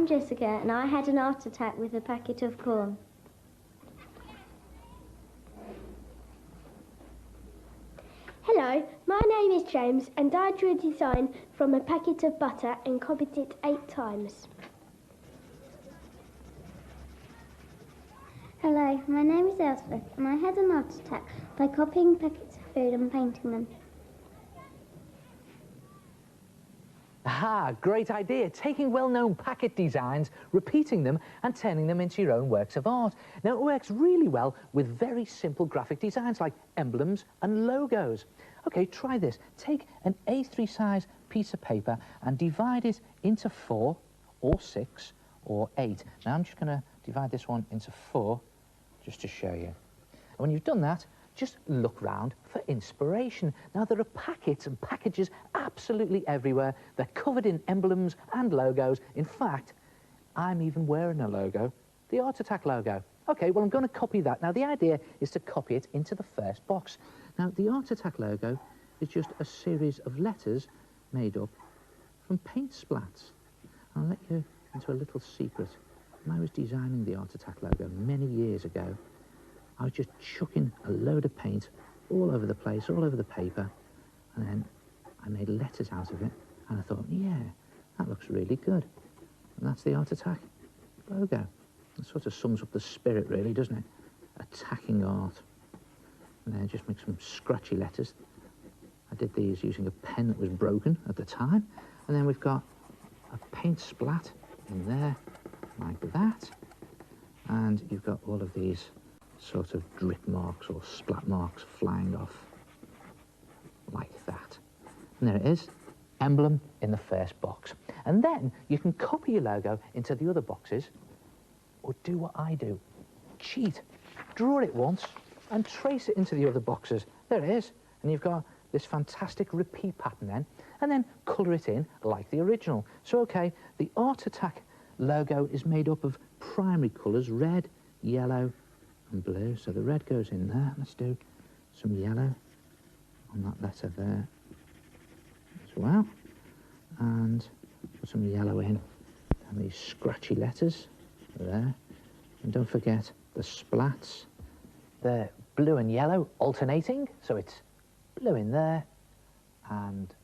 I'm Jessica, and I had an heart attack with a packet of corn. Hello, my name is James, and I drew a design from a packet of butter and copied it 8 times. Hello, my name is Elspeth, and I had an heart attack by copying packets of food and painting them. Ah, great idea. Taking well-known packet designs, repeating them and turning them into your own works of art. Now, it works really well with very simple graphic designs like emblems and logos. OK, try this. Take an A3 size piece of paper and divide it into 4 or 6 or 8. Now, I'm just going to divide this one into 4 just to show you. And when you've done that, just look round for inspiration. Now, there are packets and packages absolutely everywhere. They're covered in emblems and logos. In fact, I'm even wearing a logo, the Art Attack logo. OK, well, I'm going to copy that. Now, the idea is to copy it into the first box. Now, the Art Attack logo is just a series of letters made up from paint splats. I'll let you into a little secret. When I was designing the Art Attack logo many years ago, I was just chucking a load of paint all over the place, all over the paper, and then I made letters out of it, and I thought, yeah, that looks really good. And that's the Art Attack logo. It sort of sums up the spirit, really, doesn't it? Attacking art. And then just make some scratchy letters. I did these using a pen that was broken at the time. And then we've got a paint splat in there, like that. And you've got all of these sort of drip marks or splat marks flying off like that. And there it is, emblem in the first box. And then you can copy your logo into the other boxes, or do what I do, cheat, draw it once and trace it into the other boxes. There it is, and you've got this fantastic repeat pattern then, and then colour it in like the original. So OK, the Art Attack logo is made up of primary colours, red, yellow and blue. So the red goes in there. Let's do some yellow on that letter there as well, and put some yellow in and these scratchy letters there. And don't forget the splats. They're blue and yellow alternating, so it's blue in there and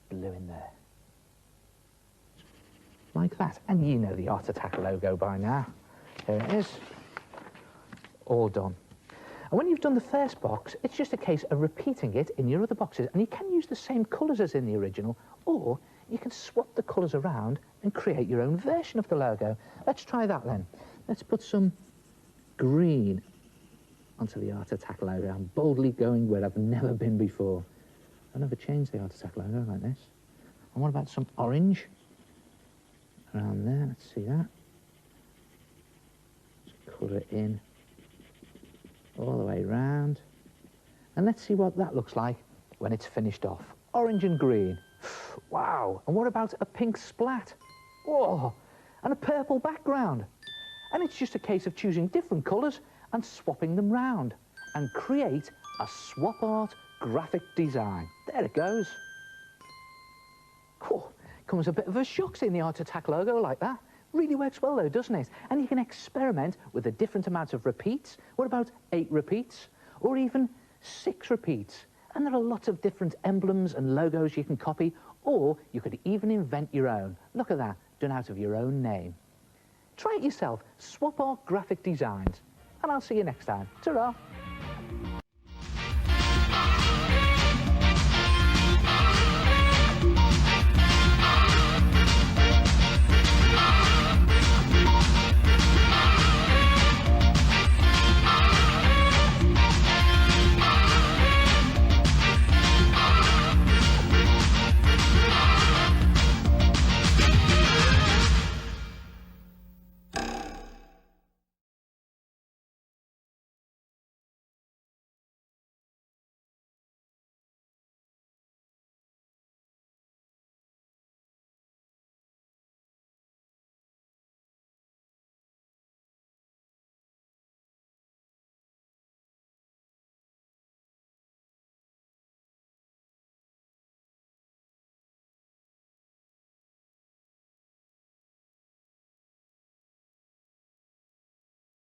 blue in there, like that. And you know the Art Attack logo by now. Here it is, all done. And when you've done the first box, it's just a case of repeating it in your other boxes. And you can use the same colours as in the original, or you can swap the colours around and create your own version of the logo. Let's try that then. Let's put some green onto the Art Attack logo. I'm boldly going where I've never been before. I've never changed the Art Attack logo like this. And what about some orange around there? Let's see that. Just colour it in all the way round. And let's see what that looks like when it's finished off. Orange and green. Wow. And what about a pink splat? Oh, and a purple background. And it's just a case of choosing different colours and swapping them round and create a swap art graphic design. There it goes. Cool. Comes a bit of a shock seeing the Art Attack logo like that. Really works well though, doesn't it? And you can experiment with a different amount of repeats. What about 8 repeats? Or even 6 repeats? And there are lots of different emblems and logos you can copy, or you could even invent your own. Look at that, done out of your own name. Try it yourself, swap art graphic designs. And I'll see you next time. Ta-ra!